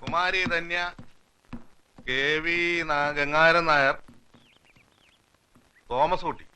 Kumari Dhanya, K V Gangaran Nair, Thomas Kutty,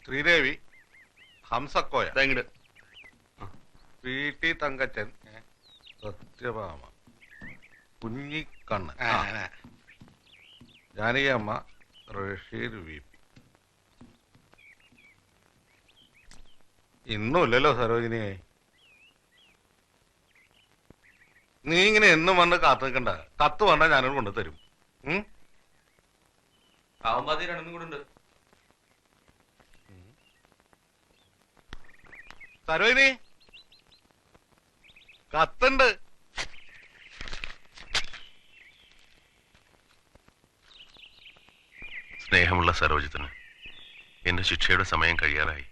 Sreedevi, Hamsakoya, P T Thankachan, Sathyabhama, Kunhikannan, Janakiyamma, Rasheed V P. ഇന്നുമില്ലല്ലോ സരോജിനിയെ. നീ ഇങ്ങനെ എന്നും വന്ന് കാത്തു നിൽക്കണ്ട. കത്ത് വന്നാൽ ഞാനത് കൊണ്ടു തരും. സരോജിനി, കത്തുണ്ട്. സ്നേഹമുള്ള സരോജിത്തിന്, എന്റെ ശിക്ഷയുടെ സമയം കഴിയാറായി.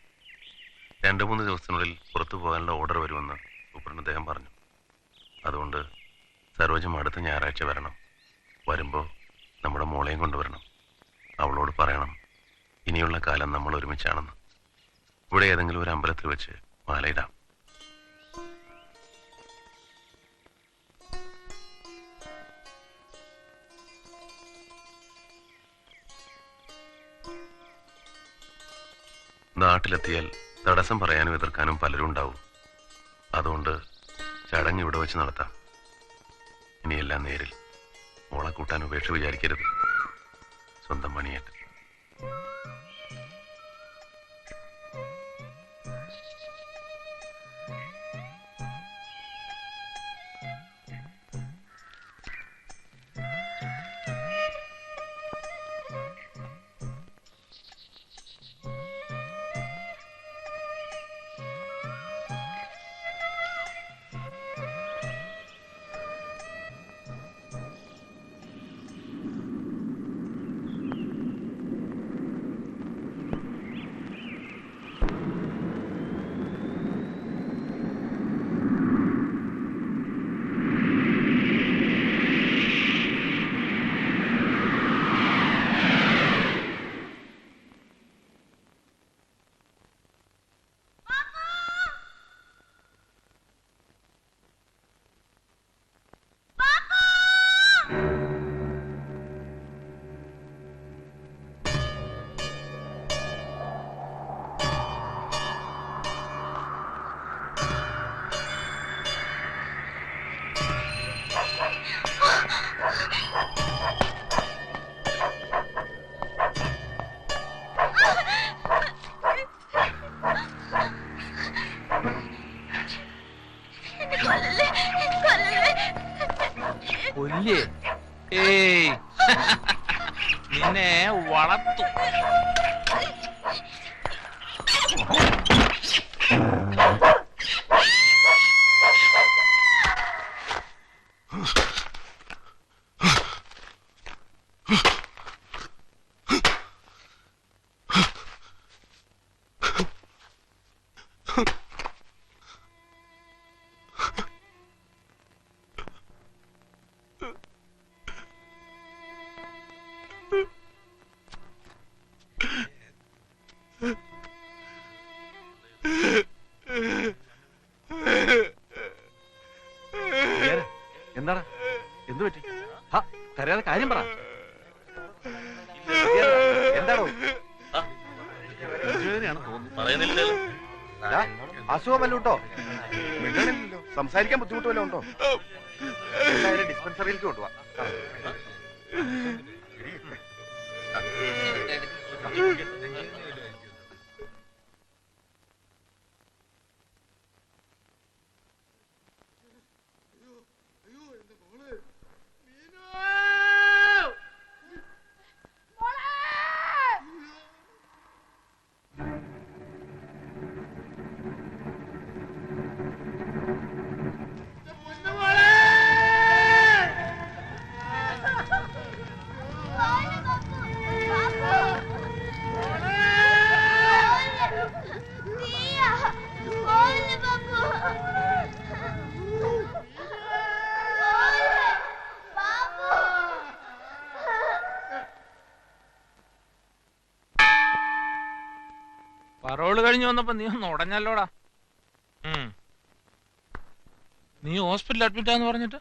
2-3 ദിവസത്തിനുള്ളിൽ പുറത്തു പോകാനുള്ള ഓർഡർ വരുമെന്ന് സൂപ്രണ്ട് അദ്ദേഹം പറഞ്ഞു. അതുകൊണ്ട് സരോജം അടുത്ത ഞായറാഴ്ച വരണം. വരുമ്പോൾ നമ്മുടെ മോളെയും കൊണ്ടുവരണം. അവളോട് പറയണം ഇനിയുള്ള കാലം നമ്മൾ ഒരുമിച്ചാണെന്ന്. ഇവിടെ ഏതെങ്കിലും ഒരു അമ്പലത്തിൽ വെച്ച് മാലയിടാം. നാട്ടിലെത്തിയാൽ തടസ്സം പറയാനും എതിർക്കാനും പലരും ഉണ്ടാവും. അതുകൊണ്ട് ചടങ്ങ് ഇവിടെ വെച്ച് നടത്താം. ഇനിയെല്ലാം നേരിൽ. മോളെ കൂട്ടാൻ ഉപേക്ഷ വിചാരിക്കരുത്. സ്വന്തം പണിയായിട്ട്. നിന്നെ വളർത്തു. എന്താടാ, എന്തു പറ്റി? കരയാതെ കാര്യം പറ. എന്താണോ തോന്നുന്നു? അസുഖമല്ലോ കേട്ടോ. മിണ്ടണില്ലല്ലോ. സംസാരിക്കാൻ ബുദ്ധിമുട്ട് വല്ലതും ഉണ്ടോ? എന്തായാലും ഡിസ്പെൻസറിയിലേക്ക് കൊണ്ടുപോവാ. പറോള് കഴിഞ്ഞു വന്നപ്പോ നീ ഒന്ന് ഉടഞ്ഞല്ലോടാ. നീ ഹോസ്പിറ്റലിൽ അഡ്മിറ്റ് ആന്ന് പറഞ്ഞിട്ട്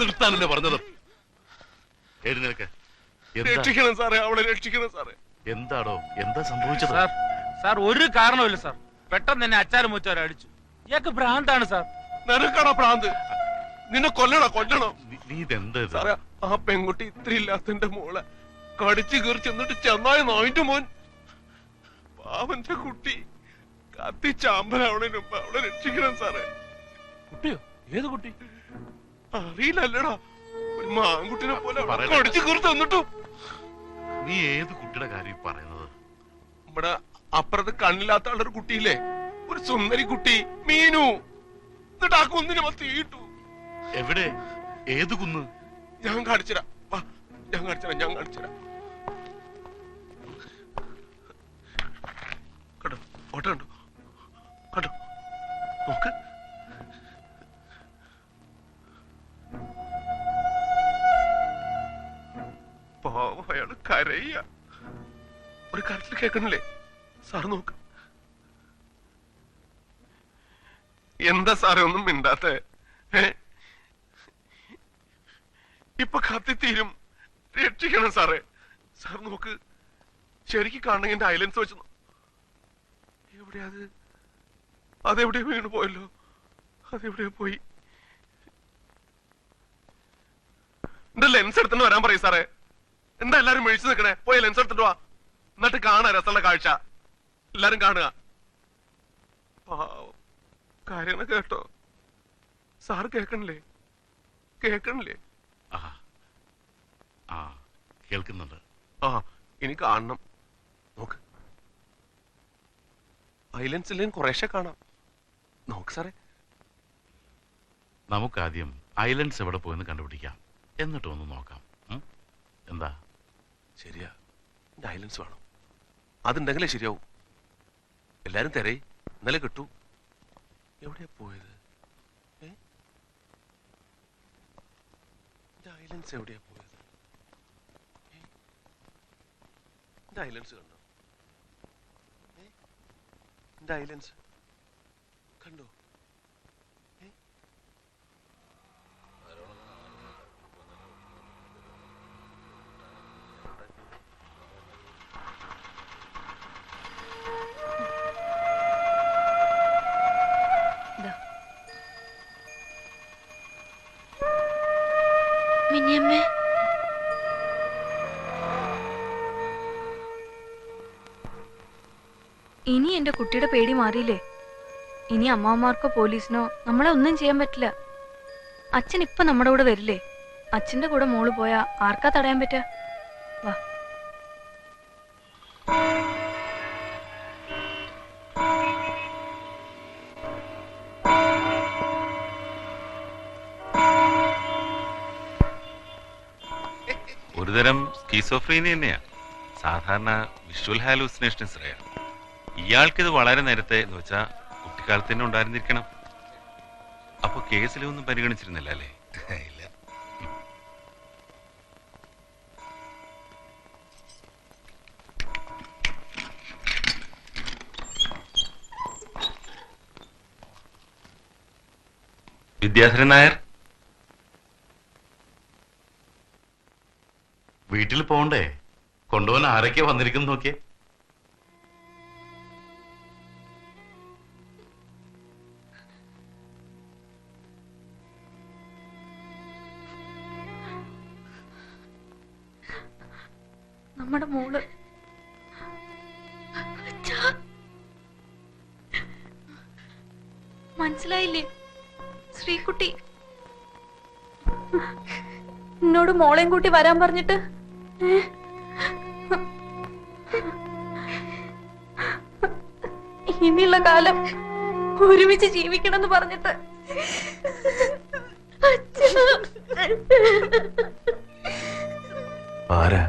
നിർത്താനല്ലേ പറഞ്ഞത്? എഴുന്നേൽക്ക്. രക്ഷിക്കണം സാറേ, അവളെ രക്ഷിക്കണം സാറേ. എന്താടോ, എന്താ സംഭവിച്ചത്? സാർ സാർ ഒരു കാരണവുമില്ല സാർ. പെട്ടെന്ന് തന്നെ അച്ചാരം മുച്ചവരെ അടിച്ചു. ഇയാൾക്ക് ഭ്രാന്താണ് സാർ. നിനക്കാണോ പ്രാന്ത്? നിന്നെ കൊല്ലണം. നീ ഇതെന്താ ഇത്? സാറേ, ആ പെൺകുട്ടി ഇത്ര ഇല്ലാത്തന്റെ മോളെ കടിച്ചു കീറി ചെന്നിട്ട് ചെന്നായി നായിന്റെ മോൻ പാവന്റെ കുട്ടി കത്തിച്ചാമ്പലാവണതിന് മുമ്പ് അവളെ രക്ഷിക്കണം സാറേ. കുട്ടിയോ? ഏത് കുട്ടി? അറിയില്ലല്ലടാ, ഒരു മാൻകുട്ടിനെ പോലെ പറയട്ടെ. കടിച്ചു കീറി തന്നിട്ടു. നീ ഏത് കുട്ടിയുടെ കാര്യം പറയുന്നത്? നമ്മുടെ അപ്പുറത്ത് കണ്ണില്ലാത്ത ആളൊരു കുട്ടിയില്ലേ, ഒരു സുന്ദരി കുട്ടി, മീനു. എന്നിട്ട് ആ കുന്നിന് തീയിട്ടു. എവിടെ? ഏത് കുന്ന്? ഞാൻ കാണിച്ചുതരാം, ഞാൻ കാണിച്ചുതരാം. കണ്ടോ, ഓട്ടോ കണ്ടോ, കണ്ടോ, നോക്ക്. പാവം, അയാള് കരയ. ഒരു കരച്ചിൽ കേൾക്കണില്ലേ സാർ? നോക്ക്. എന്താ സാറേ ഒന്നും മിണ്ടാത്തെ? ഇപ്പൊ കത്തിത്തീരും, രക്ഷിക്കണം സാറേ. സാർ നോക്ക്, ശരിക്കും കാണണമെങ്കിൽ എന്റെ ഐലൻസ് വെച്ച് എവിടെയാ അത്? അതെവിടെയോ വീണ് പോയല്ലോ. അതെവിടെയോ പോയി. എന്റെ ലെൻസ് എടുത്തിട്ട് വരാൻ പറയും സാറേ. എന്താ എല്ലാരും മേടിച്ചു നിൽക്കണേ? പോയി ലെൻസ് എടുത്തിട്ട് വാ, എന്നിട്ട് കാണാ രസമുള്ള കാഴ്ച. എല്ലാരും കാണുക. പാവം കാര്യങ്ങൾ കേട്ടോ സാർ? കേൾക്കണില്ലേ? കേൾക്കുന്നുണ്ട്. ഇനി കാണണം. നോക്ക്, ഐലൻസ് ഇല്ലെങ്കിൽ കുറേശ്ശെ കാണാം. നോക്ക് സാറേ. നമുക്കാദ്യം ഐലൻഡ്സ് എവിടെ പോയെന്ന് കണ്ടുപിടിക്കാം, എന്നിട്ട് ഒന്ന് നോക്കാം. എന്താ? ശരിയാ, എന്റെ ഐലൻസ് വേണം. അതുണ്ടെങ്കിലേ ശരിയാവും. എല്ലാരും തെരയി, ഇന്നലെ കിട്ടൂ. എവിടെയാ പോയത്? എന്റെ ഐലൻസ് എവിടെയാ പോയത്? എന്റെ ഐലൻസ് കണ്ടോ? എന്റെ ഐലൻസ് കണ്ടോ? മിനിയമ്മേ, ഇനി എന്റെ കുട്ടിയുടെ പേടി മാറിയില്ലേ? ഇനി അമ്മാമാർക്കോ പോലീസിനോ നമ്മളെ ഒന്നും ചെയ്യാൻ പറ്റില്ല. അച്ഛൻ ഇപ്പൊ നമ്മുടെ കൂടെ വരില്ലേ? അച്ഛന്റെ കൂടെ മോള് പോയാ ആർക്കാ തടയാൻ പറ്റാ? വാ. ഒരുതരം സ്കീസോഫ്രീനിയ തന്നെയാ. സാധാരണ വിഷ്വൽ ഹാലൂസിനേഷൻസ് റെയർ. ഇയാൾക്കിത് വളരെ നേരത്തെ എന്ന് വെച്ചാൽ കുട്ടിക്കാലത്ത് തന്നെ ഉണ്ടായിരുന്നിരിക്കണം. അപ്പൊ കേസിലൊന്നും പരിഗണിച്ചിരുന്നില്ല അല്ലേ? ഇല്ല. വിദ്യാധരൻ നായർ, വീട്ടിൽ പോണ്ടേ? കൊണ്ടുപോകാൻ ആരൊക്കെ വന്നിരിക്കുന്നു നോക്കിയേ. നമ്മുടെ മോള്. മനസ്സിലായില്ലേ? ശ്രീകുട്ടി എന്നോട് മോളെയും കൂട്ടി വരാൻ പറഞ്ഞിട്ട് ഇനിയുള്ള കാലം ഒരുമിച്ച് ജീവിക്കണം എന്ന് പറഞ്ഞിട്ട് ആരാ?